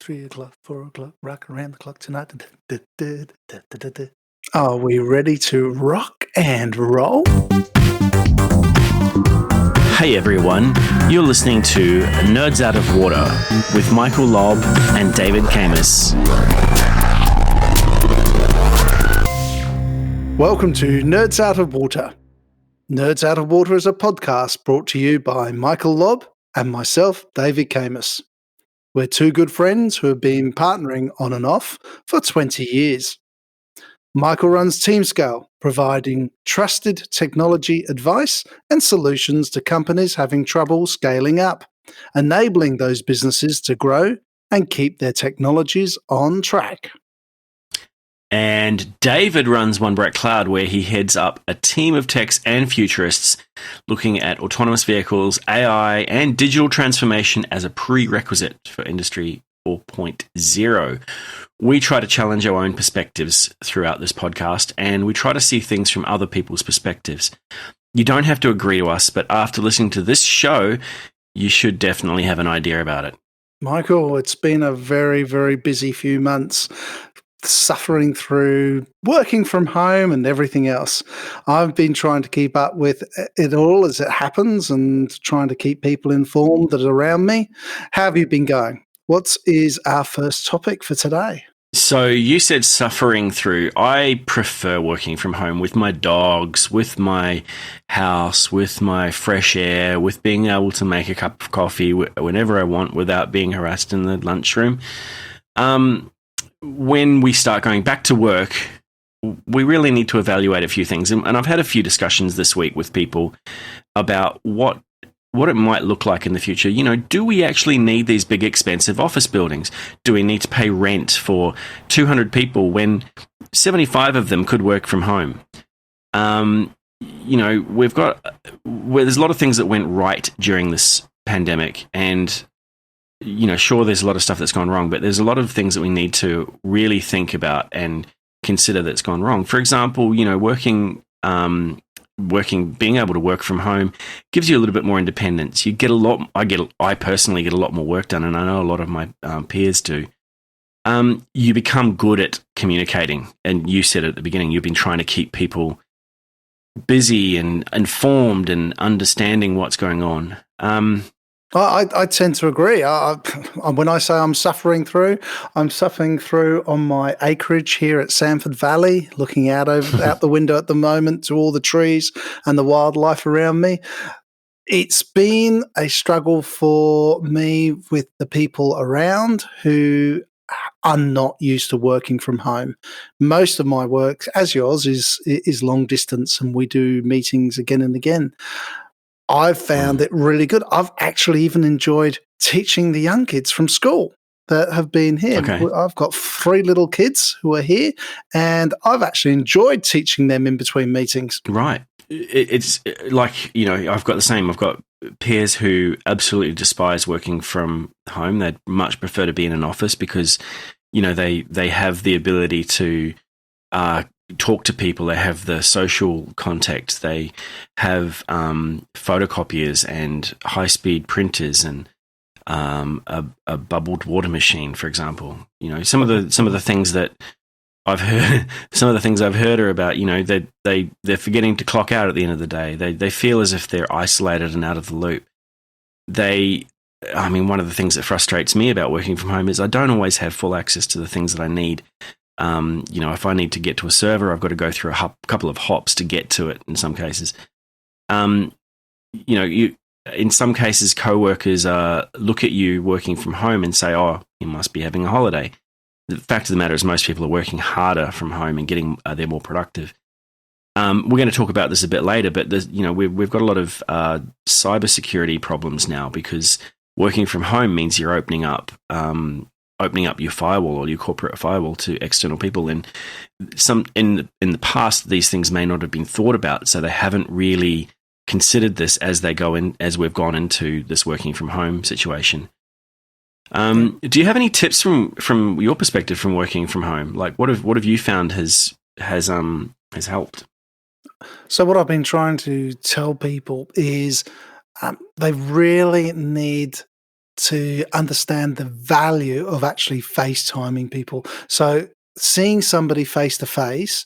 3 o'clock, 4 o'clock, rock around the clock tonight. Are we ready to rock and roll? Hey everyone, you're listening to Nerds Out of Water with Michael Lobb and David Camus. Welcome to Nerds Out of Water. Nerds Out of Water is a podcast brought to you by Michael Lobb and myself, David Camus. We're two good friends who have been partnering on and off for 20 years. Michael runs TeamScale, providing trusted technology advice and solutions to companies having trouble scaling up, enabling those businesses to grow and keep their technologies on track. And David runs One Bright Cloud, where he heads up a team of techs and futurists looking at autonomous vehicles, AI, and digital transformation as a prerequisite for Industry 4.0. We try to challenge our own perspectives throughout this podcast, and we try to see things from other people's perspectives. You don't have to agree to us, but after listening to this show, you should definitely have an idea about it. Michael, it's been a very, very busy few months, suffering through working from home and everything else. I've been trying to keep up with it all as it happens and trying to keep people informed that are around me. How have you been going? What is our first topic for today? So you said suffering through. I prefer working from home with my dogs, with my house, with my fresh air, with being able to make a cup of coffee whenever I want without being harassed in the lunchroom. When we start going back to work, we really need to evaluate a few things. And I've had a few discussions this week with people about what it might look like in the future. You know, do we actually need these big, expensive office buildings? Do we need to pay rent for 200 people when 75 of them could work from home? You know, there's a lot of things that went right during this pandemic, and you know, sure, there's a lot of stuff that's gone wrong, but there's a lot of things that we need to really think about and consider that's gone wrong. For example, you know, being able to work from home gives you a little bit more independence. You get I personally get a lot more work done, and I know a lot of my peers do. You become good at communicating, and you said at the beginning, you've been trying to keep people busy and informed and understanding what's going on. I tend to agree. When I say I'm suffering through on my acreage here at Sanford Valley, looking out the window at the moment to all the trees and the wildlife around me. It's been a struggle for me with the people around who are not used to working from home. Most of my work, as yours, is long distance, and we do meetings again and again. I've found it really good. I've actually even enjoyed teaching the young kids from school that have been here. Okay. I've got 3 little kids who are here, and I've actually enjoyed teaching them in between meetings. Right. It's like, you know, I've got the same. I've got peers who absolutely despise working from home. They'd much prefer to be in an office because, you know, they have the ability to talk to people. They have the social contact. They have photocopiers and high-speed printers and a bubbled water machine, for example. You know, some of the things that I've heard. Some of the things I've heard are about, you know, they're forgetting to clock out at the end of the day. They feel as if they're isolated and out of the loop. One of the things that frustrates me about working from home is I don't always have full access to the things that I need. You know, if I need to get to a server, I've got to go through a couple of hops to get to it in some cases. You know, in some cases, coworkers look at you working from home and say, oh, you must be having a holiday. The fact of the matter is most people are working harder from home and they're more productive. We're going to talk about this a bit later, but you know, we've got a lot of cybersecurity problems now because working from home means you're opening up your firewall or your corporate firewall to external people. And in the past, these things may not have been thought about, so they haven't really considered this as we've gone into this working from home situation. Do you have any tips from your perspective from working from home? Like, what have you found has helped? So what I've been trying to tell people is they really need to understand the value of actually FaceTiming people. So seeing somebody face to face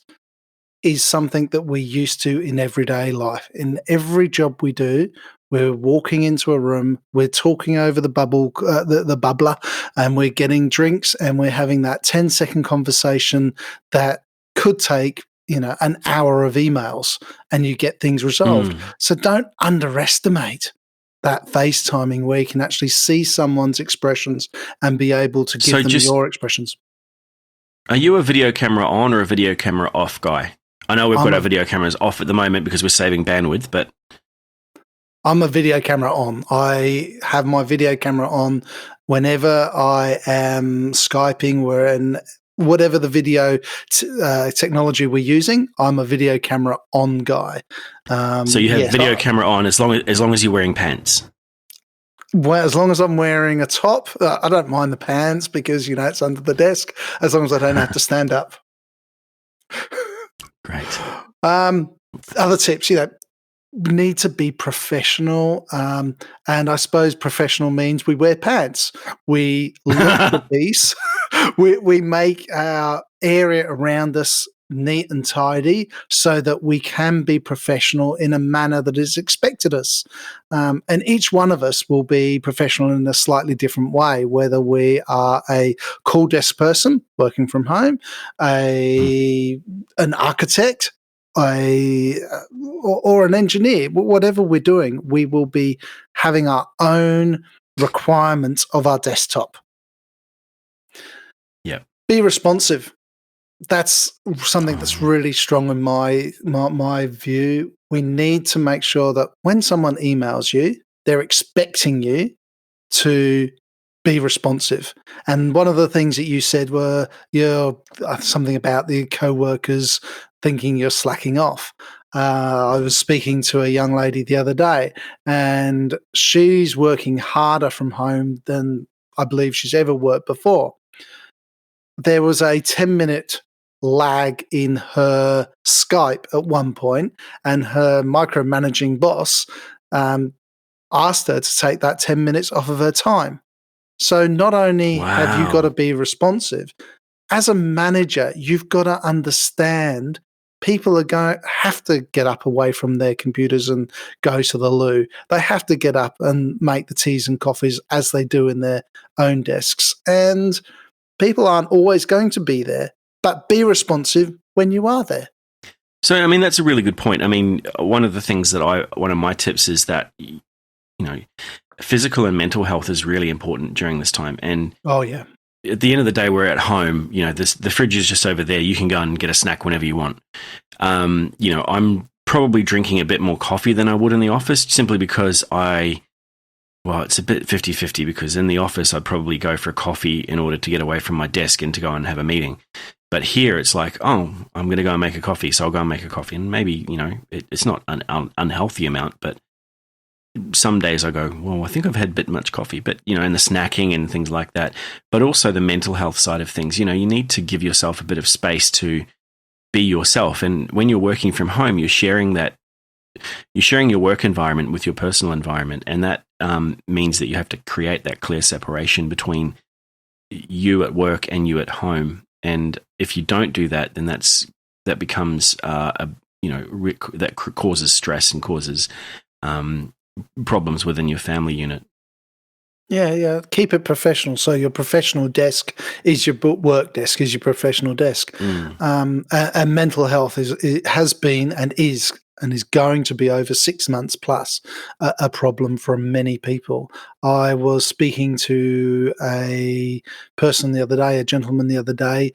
is something that we're used to in everyday life. In every job we do, we're walking into a room, we're talking over the bubbler, and we're getting drinks, and we're having that 10-second conversation that could take an hour of emails, and you get things resolved. Mm. So don't underestimate that FaceTiming where you can actually see someone's expressions and be able to give So them just, your expressions. are you a video camera on or a video camera off guy? I know we've got our I'm video cameras off at the moment because we're saving bandwidth, but a video camera on. I have my video camera on whenever I am Skyping, whatever the video technology we're using. I'm a video camera on guy. so you have Yes, video camera on as long as you're wearing pants. well, as long as I'm wearing a top, I don't mind the pants because it's under the desk. As long as I don't have to stand up. Great. Other tips, need to be professional. And I suppose professional means we wear pants. We look the piece. We make our area around us neat and tidy so that we can be professional in a manner that is expected us. And each one of us will be professional in a slightly different way, whether we are a call desk person working from home, an architect, or an engineer. Whatever we're doing, we will be having our own requirements of our desktop. Yeah. Be responsive. That's something that's really strong in my view. We need to make sure that when someone emails you, they're expecting you to be responsive. And one of the things that you said were something about the co-workers thinking you're slacking off. I was speaking to a young lady the other day, and she's working harder from home than I believe she's ever worked before. There was a 10-minute lag in her Skype at one point, and her micromanaging boss asked her to take that 10 minutes off of her time. So not only have you got to be responsive, as a manager, you've got to understand people have to get up away from their computers and go to the loo. They have to get up and make the teas and coffees as they do in their own desks. And people aren't always going to be there, but be responsive when you are there. So, I mean, that's a really good point. I mean, one of my tips is that, physical and mental health is really important during this time. And oh yeah, at the end of the day, we're at home. The fridge is just over there. You can go and get a snack whenever you want. I'm probably drinking a bit more coffee than I would in the office, simply because it's a bit 50-50, because in the office, I'd probably go for a coffee in order to get away from my desk and to go and have a meeting. But here it's like, oh, I'm going to go and make a coffee. So I'll go and make a coffee. And maybe, it's not an unhealthy amount, but some days I go, well, I think I've had a bit much coffee, but, and the snacking and things like that. But also the mental health side of things, you need to give yourself a bit of space to be yourself. And when you're working from home, you're sharing your work environment with your personal environment. And that means that you have to create that clear separation between you at work and you at home. And if you don't do that, then that becomes that causes stress and causes problems within your family unit. Yeah. Keep it professional. So your professional desk is your work desk, is your professional desk. And mental health has been and is going to be over 6 months plus a problem for many people. I was speaking to a gentleman the other day.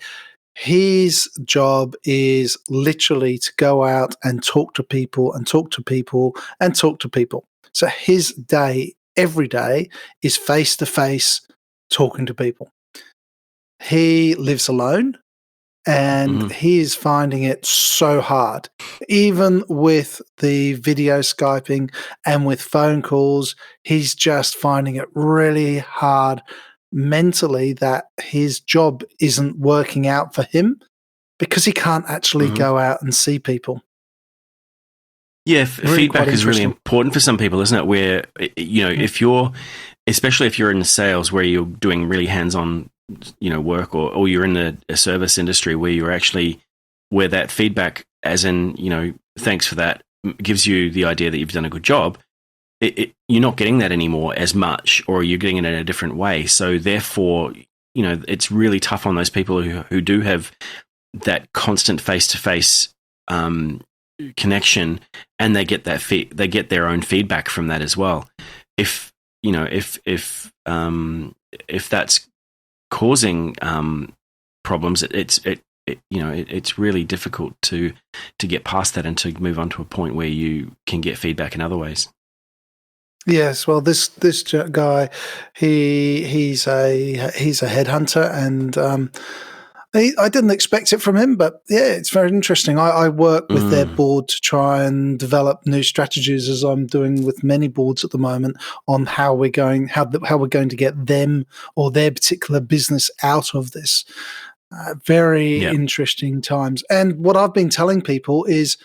His job is literally to go out and talk to people and talk to people and talk to people. So his day, every day, is face-to-face talking to people. He lives alone, and he is finding it so hard. Even with the video Skyping and with phone calls, he's just finding it really hard mentally that his job isn't working out for him because he can't actually go out and see people. Yeah, Really feedback is really important for some people, isn't it? Where, if you're especially if you're in sales where you're doing really hands-on, work, or you're in a service industry where you're actually where that feedback, as in, thanks for that, gives you the idea that you've done a good job. You're not getting that anymore as much, or you're getting it in a different way. So therefore, it's really tough on those people who do have that constant face-to-face connection, and they get that they get their own feedback from that as well. If if that's causing problems, it's really difficult to get past that and to move on to a point where you can get feedback in other ways. Yes, well, this guy, he's a headhunter, and I didn't expect it from him, but yeah, it's very interesting. I work with their board to try and develop new strategies, as I'm doing with many boards at the moment, on how we're going to get them or their particular business out of this. Very interesting times. And what I've been telling people is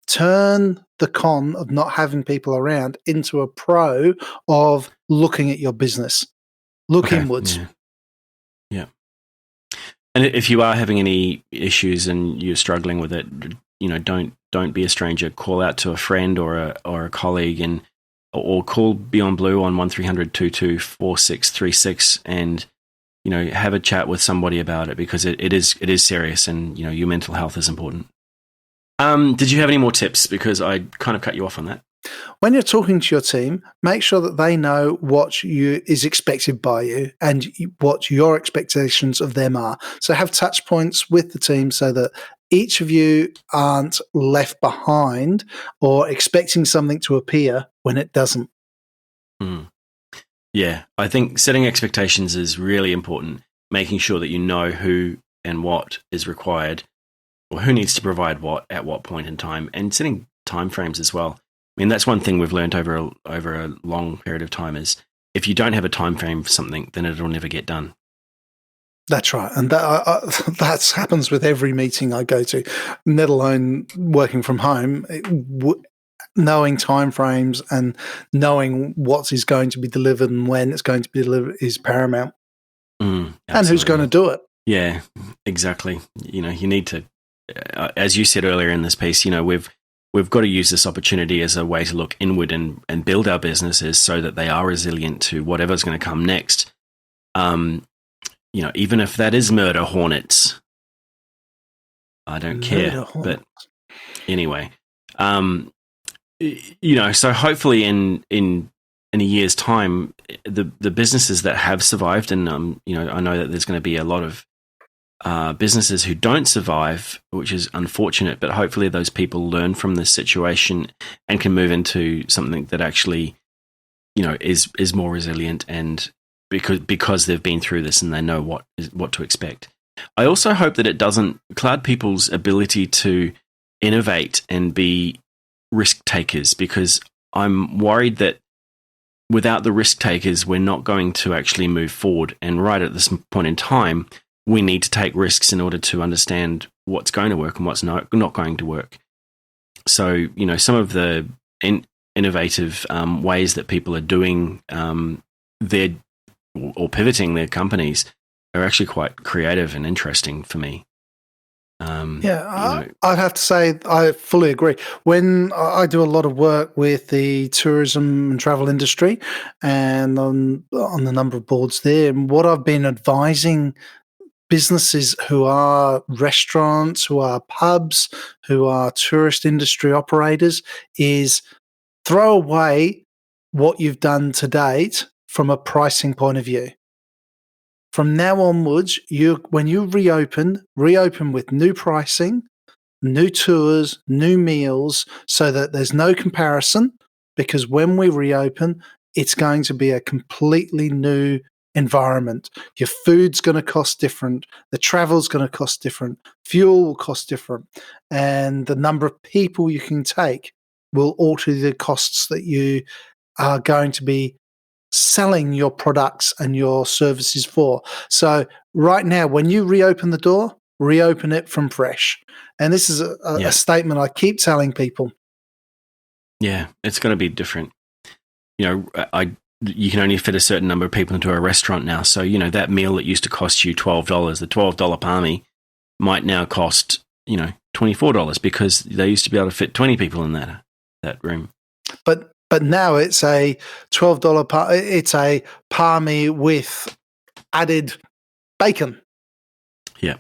turn the con of not having people around into a pro of looking at your business. Look inwards. Yeah. And if you are having any issues and you're struggling with it, don't be a stranger. Call out to a friend or a colleague, or call Beyond Blue on 1300-224636 and have a chat with somebody about it, because it is serious, and your mental health is important. Did you have any more tips? Because I kind of cut you off on that. When you're talking to your team, make sure that they know what is expected by you and what your expectations of them are. So have touch points with the team so that each of you aren't left behind or expecting something to appear when it doesn't. Yeah, I think setting expectations is really important, making sure that you know who and what is required, or who needs to provide what at what point in time, and setting timeframes as well. I mean, that's one thing we've learned over a long period of time is if you don't have a time frame for something, then it'll never get done. That's right. And that happens with every meeting I go to, let alone working from home. Knowing timeframes and knowing what is going to be delivered and when it's going to be delivered is paramount. And who's going to do it? Yeah, exactly. You need to, as you said earlier in this piece, we've got to use this opportunity as a way to look inward and build our businesses so that they are resilient to whatever's going to come next. Even if that is murder hornets, I don't care. But anyway, so hopefully in a year's time, the businesses that have survived, and I know that there's going to be a lot of businesses who don't survive, which is unfortunate, but hopefully those people learn from this situation and can move into something that actually, is more resilient, and because they've been through this and they know what to expect. I also hope that it doesn't cloud people's ability to innovate and be risk takers, because I'm worried that without the risk takers, we're not going to actually move forward. And right at this point in time, we need to take risks in order to understand what's going to work and what's not going to work. So, some of the innovative ways that people are doing their or pivoting their companies are actually quite creative and interesting for me. I'd have to say I fully agree. When I do a lot of work with the tourism and travel industry and on the number of boards there, and what I've been advising businesses who are restaurants, who are pubs, who are tourist industry operators is throw away what you've done to date from a pricing point of view. From now onwards, when you reopen with new pricing, new tours, new meals, so that there's no comparison, because when we reopen, it's going to be a completely new environment. Your food's going to cost different, the travel's going to cost different, fuel will cost different, and the number of people you can take will alter the costs that you are going to be selling your products and your services for. So right now, when you reopen the door, reopen it from fresh. And this is a statement I keep telling people. Yeah, it's going to be different. you can only fit a certain number of people into a restaurant now. So, that meal that used to cost you $12, the $12 palmy might now cost, $24 because they used to be able to fit 20 people in that room. But now it's a $12 it's a palmy with added bacon. Yeah.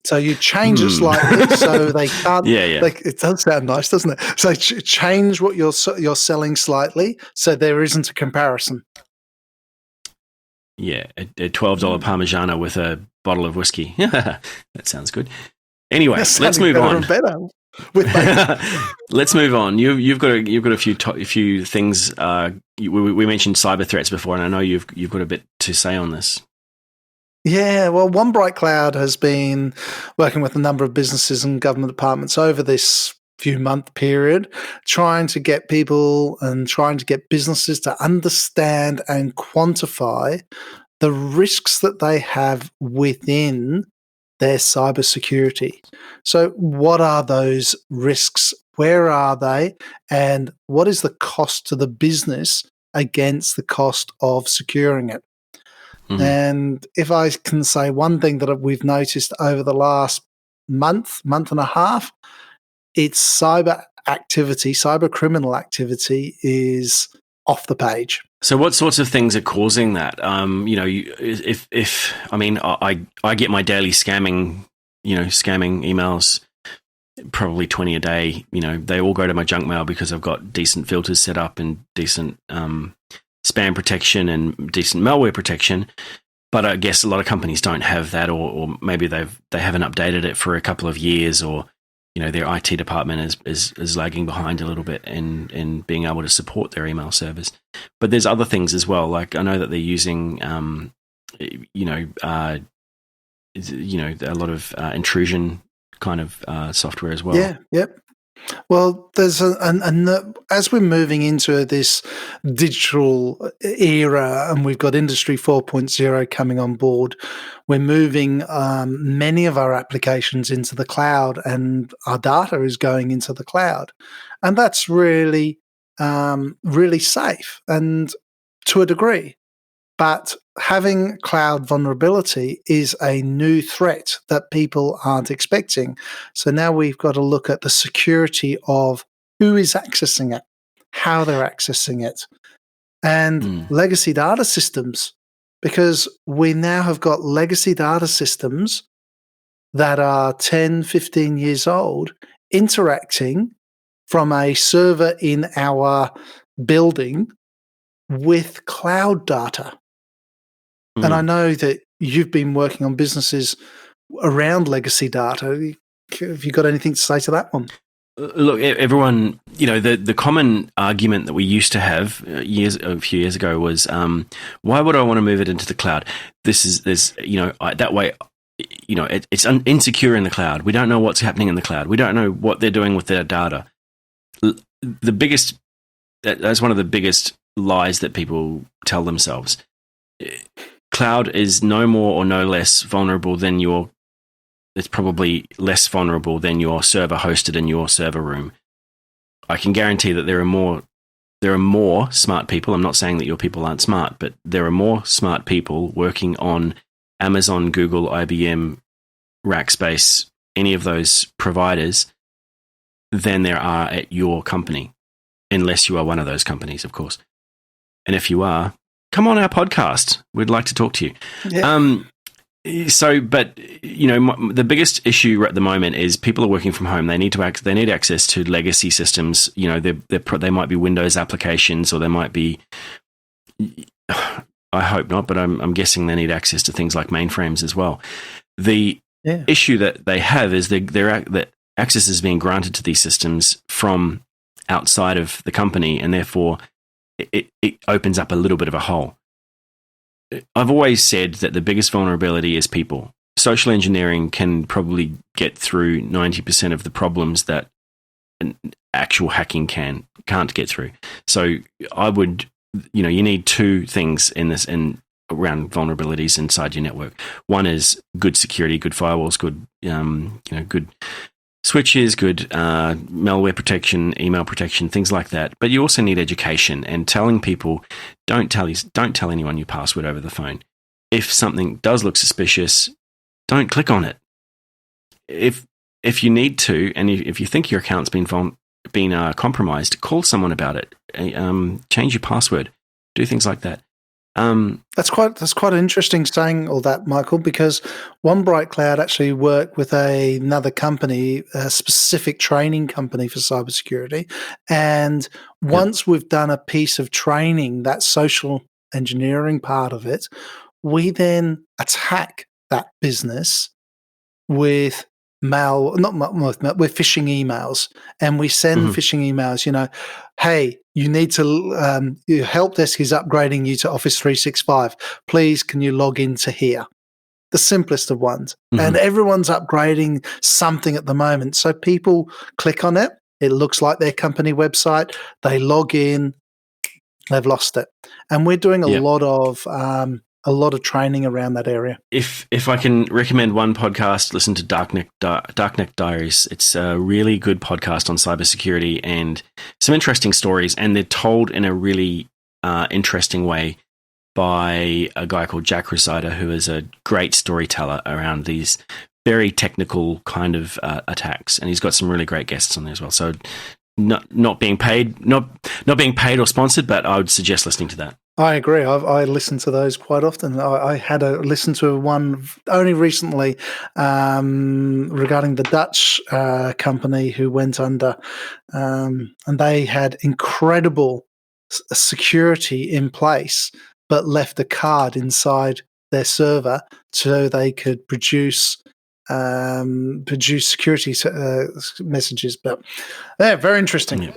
So you change it slightly so they can't. Yeah. It does sound nice, doesn't it? So change what you're selling slightly so there isn't a comparison. Yeah, a $12 Parmigiano with a bottle of whiskey. That sounds good. Anyway, let's move on. Better with Let's move on. You've got a few things. We mentioned cyber threats before, and I know you've got a bit to say on this. Yeah, well, One Bright Cloud has been working with a number of businesses and government departments over this few month period, trying to get people and trying to get businesses to understand and quantify the risks that they have within their cybersecurity. So what are those risks? Where are they? And what is the cost to the business against the cost of securing it? Mm-hmm. And if I can say one thing that we've noticed over the last month and a half, it's cyber criminal activity is off the page. So what sorts of things are causing that? I get my daily scamming emails, probably 20 a day. They all go to my junk mail because I've got decent filters set up and decent spam protection and decent malware protection. But I guess a lot of companies don't have that, or maybe they haven't updated it for a couple of years, or their IT department is lagging behind a little bit in being able to support their email servers. But there's other things as well. Like I know that they're using, a lot of intrusion kind of software as well. Yeah. Yep. Well, there's as we're moving into this digital era and we've got Industry 4.0 coming on board, we're moving many of our applications into the cloud and our data is going into the cloud. And that's really, really safe and to a degree. But having cloud vulnerability is a new threat that people aren't expecting. So now we've got to look at the security of who is accessing it, how they're accessing it, and legacy data systems, because we now have got legacy data systems that are 10, 15 years old interacting from a server in our building with cloud data. And I know that you've been working on businesses around legacy data. Have you got anything to say to that one? Look, everyone, the common argument that we used to have a few years ago was, why would I want to move it into the cloud? That way, it's insecure in the cloud. We don't know what's happening in the cloud. We don't know what they're doing with their data. That's one of the biggest lies that people tell themselves. Cloud is no more or no less vulnerable than it's probably less vulnerable than your server hosted in your server room. I can guarantee that there are more smart people. I'm not saying that your people aren't smart, but there are more smart people working on Amazon, Google, IBM, Rackspace, any of those providers than there are at your company, unless you are one of those companies, of course. And if you are, come on our podcast. We'd like to talk to you. Yeah. The biggest issue at the moment is people are working from home. They need access to legacy systems. They might be Windows applications, or they might be. I hope not, but I'm guessing they need access to things like mainframes as well. The issue that they have is that access is being granted to these systems from outside of the company, and therefore it opens up a little bit of a hole. I've always said that the biggest vulnerability is people. Social engineering can probably get through 90% of the problems that actual hacking can't get through. So I would, you need two things around vulnerabilities inside your network. One is good security, good firewalls, good Switch is good, malware protection, email protection, things like that. But you also need education and telling people, don't tell anyone your password over the phone. If something does look suspicious, don't click on it. If you need to, and if you think your account's been compromised, call someone about it. Change your password. Do things like that. That's quite interesting saying all that, Michael, because One Bright Cloud actually worked with another company, a specific training company for cybersecurity. And once we've done a piece of training, that social engineering part of it, we then attack that business with with phishing emails, and we send phishing emails. Hey, you need to your help desk is upgrading you to Office 365. Please, can you log into here? The simplest of ones, and everyone's upgrading something at the moment. So people click on it. It looks like their company website. They log in. They've lost it, and we're doing a lot of training around that area. If I can recommend one podcast, listen to Darknet Diaries. It's a really good podcast on cybersecurity and some interesting stories, and they're told in a really interesting way by a guy called Jack Rosider, who is a great storyteller around these very technical kind of attacks, and he's got some really great guests on there as well. So not being paid or sponsored, but I would suggest listening to that. I agree. I listen to those quite often. I had a listen to one only recently regarding the Dutch company who went under, and they had incredible security in place, but left a card inside their server so they could produce security messages. But yeah, very interesting. Yeah.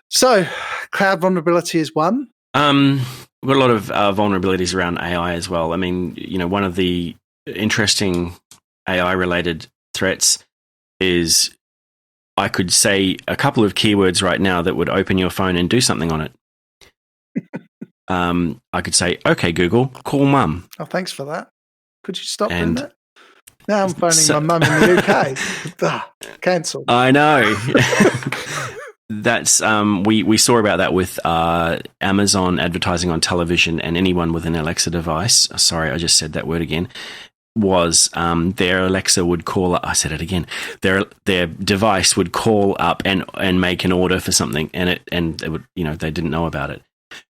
So, cloud vulnerability is one. We've got a lot of vulnerabilities around AI as well. I mean, one of the interesting AI-related threats is I could say a couple of keywords right now that would open your phone and do something on it. I could say, "Okay, Google, call Mum." Oh, thanks for that. Could you stop doing that? Now I'm phoning my mum in the UK. Cancelled. I know. That's we saw about that with Amazon advertising on television, and anyone with an Alexa device. Sorry, I just said that word again. Was their Alexa would call up. I said it again. Their device would call up and make an order for something, and it would, they didn't know about it.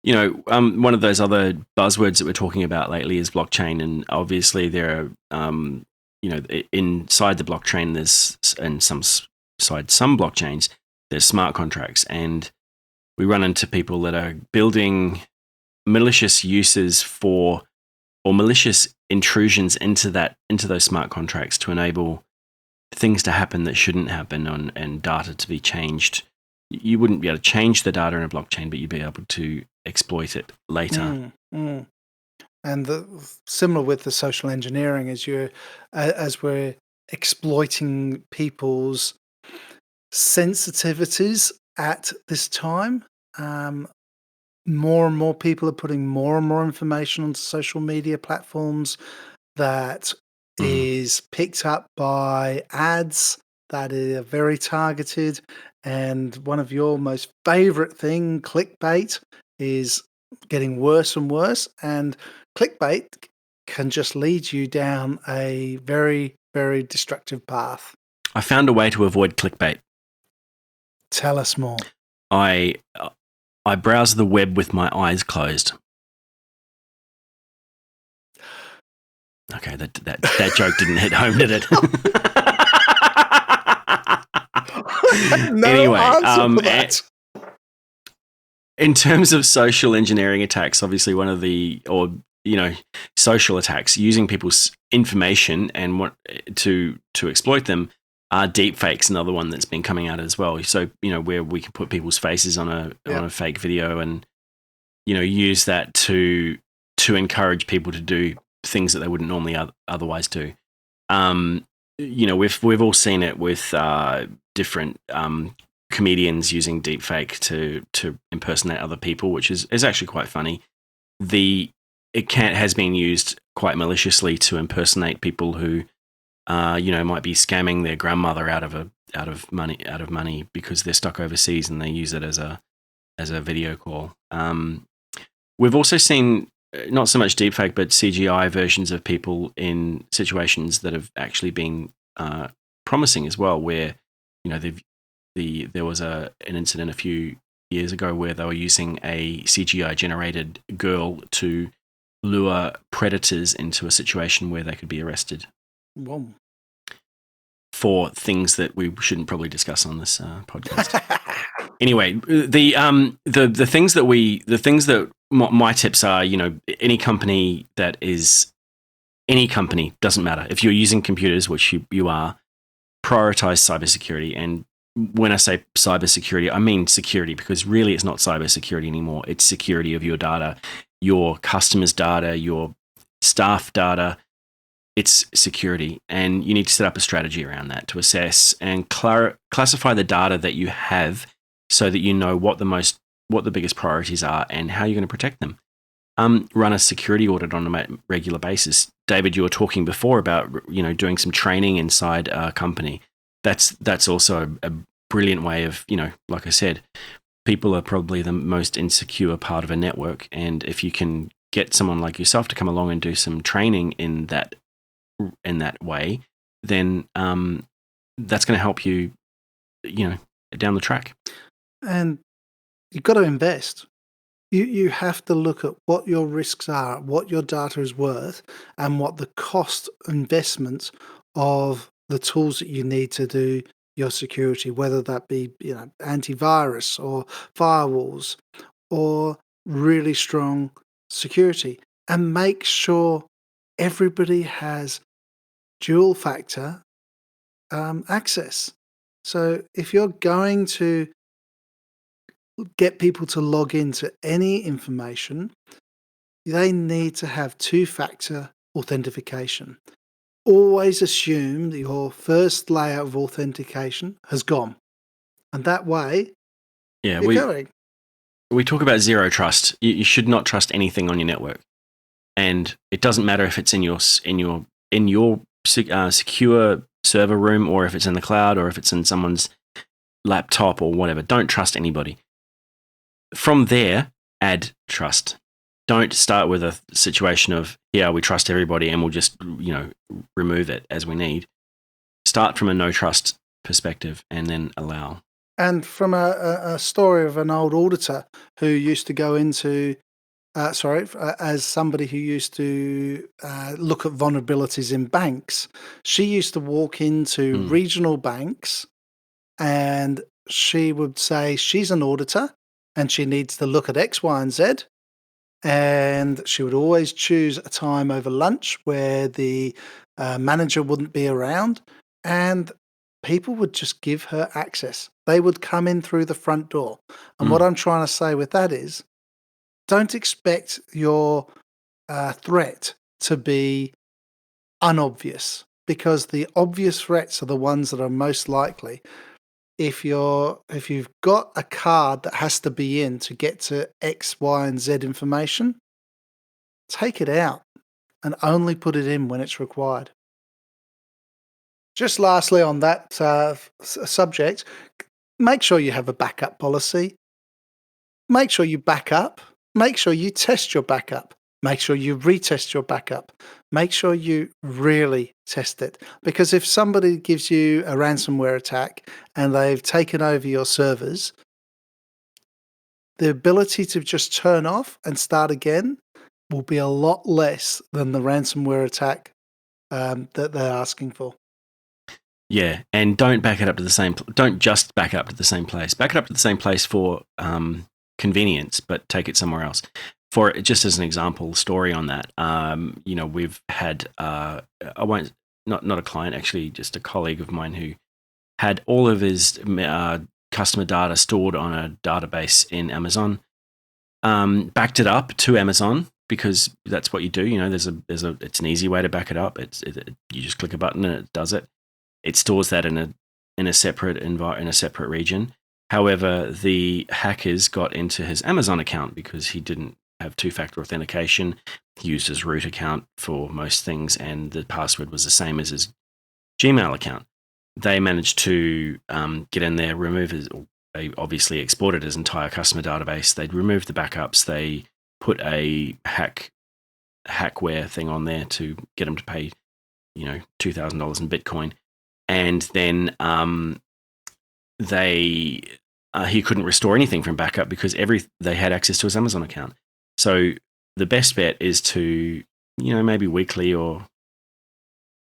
One of those other buzzwords that we're talking about lately is blockchain, and obviously there are inside the blockchain there's some blockchains. There's smart contracts, and we run into people that are building malicious uses or malicious intrusions into those smart contracts to enable things to happen that shouldn't happen and data to be changed. You wouldn't be able to change the data in a blockchain, but you'd be able to exploit it later. And similar with the social engineering, as we're exploiting people's sensitivities at this time. More and more people are putting more and more information onto social media platforms that is picked up by ads that are very targeted. And one of your most favorite thing, clickbait, is getting worse and worse. And clickbait can just lead you down a very, very destructive path. I found a way to avoid clickbait. Tell us more. I browse the web with my eyes closed. Okay, that joke didn't hit home, did it? No anyway, in terms of social engineering attacks, obviously one of social attacks using people's information and what to exploit them. Deepfake's another one that's been coming out as well. So, where we can put people's faces on a fake video and, use that to encourage people to do things that they wouldn't normally otherwise do. We've all seen it with different comedians using deepfake to impersonate other people, which is actually quite funny. Has been used quite maliciously to impersonate people who might be scamming their grandmother out of money because they're stuck overseas and they use it as a video call. We've also seen not so much deepfake, but CGI versions of people in situations that have actually been promising as well. Where there was an incident a few years ago where they were using a CGI generated girl to lure predators into a situation where they could be arrested. Whoa. For things that we shouldn't probably discuss on this podcast. Anyway, the things that my tips are, any company doesn't matter. If you're using computers, which you are, prioritize cybersecurity. And when I say cybersecurity, I mean security, because really it's not cybersecurity anymore. It's security of your data, your customers' data, your staff data. It's security, and you need to set up a strategy around that to assess and classify the data that you have, so that you know what the biggest priorities are and how you're going to protect them. Run a security audit on a regular basis. David, you were talking before about doing some training inside a company. That's also a brilliant way of like I said, people are probably the most insecure part of a network, and if you can get someone like yourself to come along and do some training in that way, then that's going to help you, down the track. And you've got to invest. You have to look at what your risks are, what your data is worth, and what the cost investment of the tools that you need to do your security, whether that be antivirus or firewalls or really strong security, and make sure everybody has dual factor access. So if you're going to get people to log into any information, they need to have two-factor authentication. Always assume that your first layer of authentication has gone. And that way, you're going. We talk about zero trust. You should not trust anything on your network. And it doesn't matter if it's in your secure server room, or if it's in the cloud, or if it's in someone's laptop or whatever. Don't trust anybody. From there, add trust. Don't start with a situation of, we trust everybody and we'll just, remove it as we need. Start from a no trust perspective and then allow. And from a story of an old auditor who used to go into, as somebody who used to look at vulnerabilities in banks, she used to walk into regional banks and she would say she's an auditor and she needs to look at X, Y, and Z. And she would always choose a time over lunch where the manager wouldn't be around, and people would just give her access. They would come in through the front door. And what I'm trying to say with that is, don't expect your threat to be unobvious, because the obvious threats are the ones that are most likely. If you've got a card that has to be in to get to X, Y, and Z information, take it out and only put it in when it's required. Just lastly on that subject, make sure you have a backup policy. Make sure you back up. Make sure you test your backup. Make sure you retest your backup. Make sure you really test it. Because if somebody gives you a ransomware attack and they've taken over your servers, the ability to just turn off and start again will be a lot less than the ransomware attack that they're asking for. Yeah, and don't back it up to the same. Don't just back up to the same place. Back it up to the same place for convenience, but take it somewhere else. For just as an example, story on that. We've had not a client, actually, just a colleague of mine who had all of his customer data stored on a database in Amazon. Backed it up to Amazon because that's what you do. It's an easy way to back it up. You just click a button and it does it. It stores that in a separate in a separate region. However, the hackers got into his Amazon account because he didn't have two-factor authentication. He used his root account for most things, and the password was the same as his Gmail account. they managed to get in there, remove it. They obviously exported his entire customer database. They'd removed the backups. They put a hackware thing on there to get him to pay, $2,000 in Bitcoin, and then he couldn't restore anything from backup because they had access to his Amazon account. So the best bet is to, maybe weekly or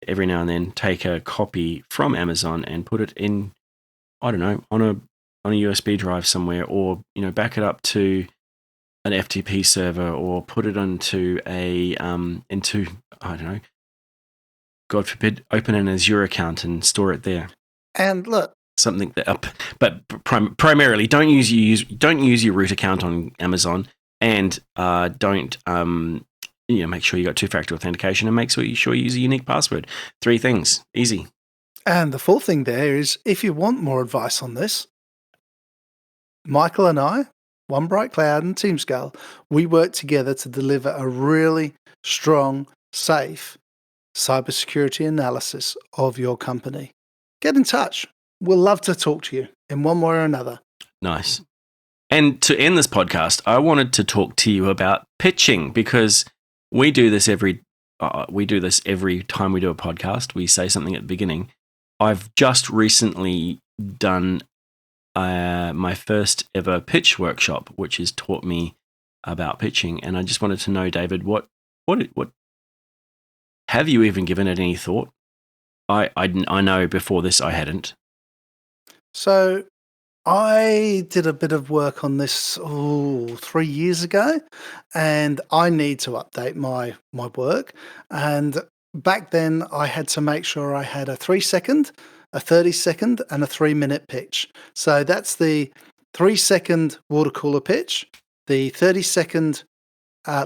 every now and then take a copy from Amazon and put it in, I don't know, on a USB drive somewhere, or back it up to an FTP server, or put it into into, I don't know, God forbid, open an Azure account and store it there. And look, something that, but primarily don't use your root account on Amazon, and don't make sure you got two-factor authentication, and make sure you use a unique password. 3 things, easy. And the fourth thing there is, if you want more advice on this, Michael and I, One Bright Cloud and TeamScale, we work together to deliver a really strong, safe cybersecurity analysis of your company. Get in touch. We'll love to talk to you in one way or another. Nice. And to end this podcast, I wanted to talk to you about pitching, because we do this every time we do a podcast. We say something at the beginning. I've just recently done my first ever pitch workshop, which has taught me about pitching. And I just wanted to know, David, what have you even given it any thought? I know before this I hadn't. So I did a bit of work on this 3 years ago, and I need to update my work. And back then I had to make sure I had a 3-second, a 30-second, and a 3-minute pitch. So that's the 3-second water cooler pitch, the 30-second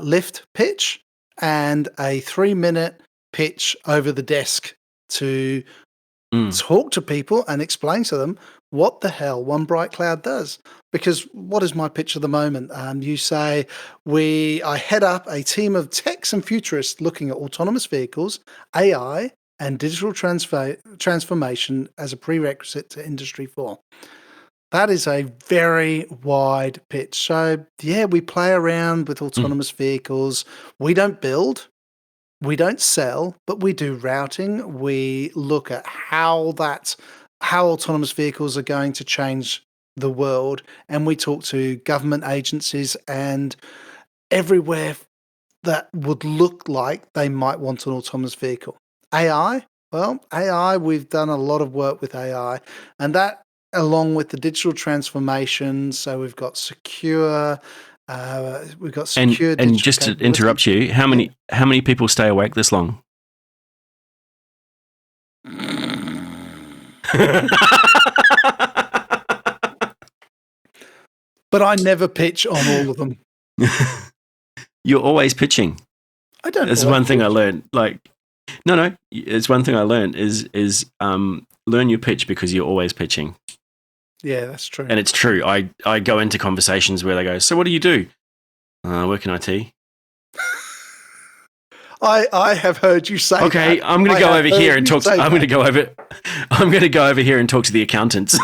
lift pitch, and a 3-minute pitch over the desk to talk to people and explain to them what the hell One Bright Cloud does. Because what is my pitch at the moment? You say, I head up a team of techs and futurists looking at autonomous vehicles, AI, and digital transformation as a prerequisite to Industry 4. That is a very wide pitch. So, yeah, we play around with autonomous vehicles. We don't build. We don't sell, but we do routing. We look at how autonomous vehicles are going to change the world, and we talk to government agencies and everywhere that would look like they might want an autonomous vehicle. AI, we've done a lot of work with AI, and that along with the digital transformation. So we've got secure. We've got secure. And just to interrupt you, how many people stay awake this long? But I never pitch on all of them. You're always pitching. I don't. It's one thing I learned. No. It's one thing I learned is learn your pitch, because you're always pitching. Yeah, that's true. And it's true. I go into conversations where they go, "So what do you do?" I work in IT. I have heard you say. Okay, that. I'm going to go over here and talk. I'm going to go over here and talk to the accountants.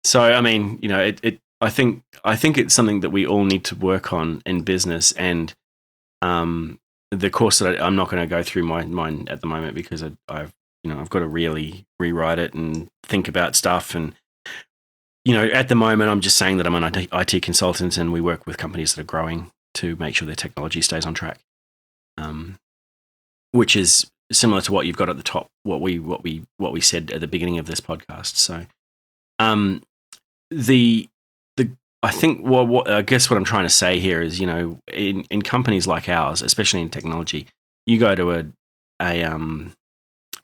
So I mean, I think it's something that we all need to work on in business. And the course that I'm not going to go through mine at the moment, because I've got to really rewrite it and think about stuff. And at the moment, I'm just saying that I'm an IT consultant, and we work with companies that are growing to make sure their technology stays on track. Which is similar to what you've got at the top, what we said at the beginning of this podcast. So, I think I guess what I'm trying to say here is, in companies like ours, especially in technology, you go to a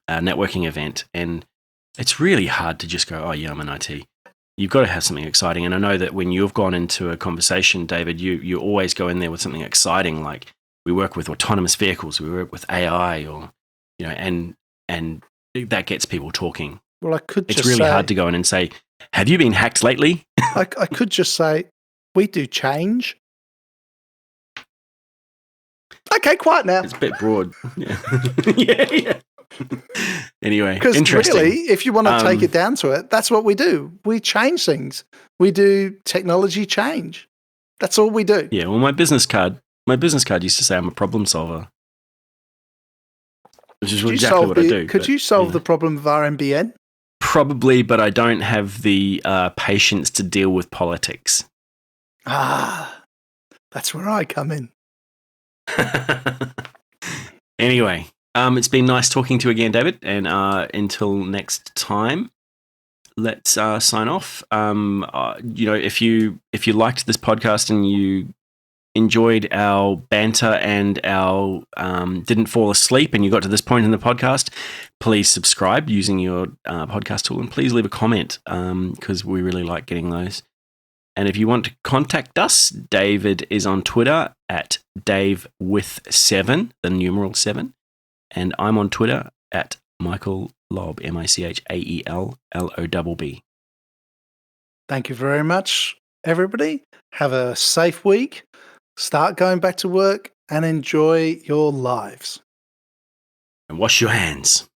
networking event, and it's really hard to just go, "Oh yeah, I'm an IT." You've got to have something exciting. And I know that when you've gone into a conversation, David, you always go in there with something exciting, like, we work with autonomous vehicles, we work with AI, or and that gets people talking. Well, I could. It's really hard to go in and say, "Have you been hacked lately?" I could just say, "We do change." Okay, quiet now. It's a bit broad. Yeah. Yeah. Anyway, Because interesting. really, if you want to take it down to it, that's what we do. We change things. We do technology change. That's all we do. Yeah, well, my business card used to say I'm a problem solver, which is exactly what I do. Could you solve the problem of RMBN? Probably, but I don't have the patience to deal with politics. Ah, that's where I come in. Anyway, it's been nice talking to you again, David, and until next time, let's sign off. If you liked this podcast and you enjoyed our banter and our didn't fall asleep and you got to this point in the podcast, please subscribe using your podcast tool, and please leave a comment because we really like getting those. And if you want to contact us, David is on Twitter at DaveWith7, the numeral 7. And I'm on Twitter at Michael Lobb, MichaelLobb. Thank you very much, everybody. Have a safe week. Start going back to work and enjoy your lives. And wash your hands.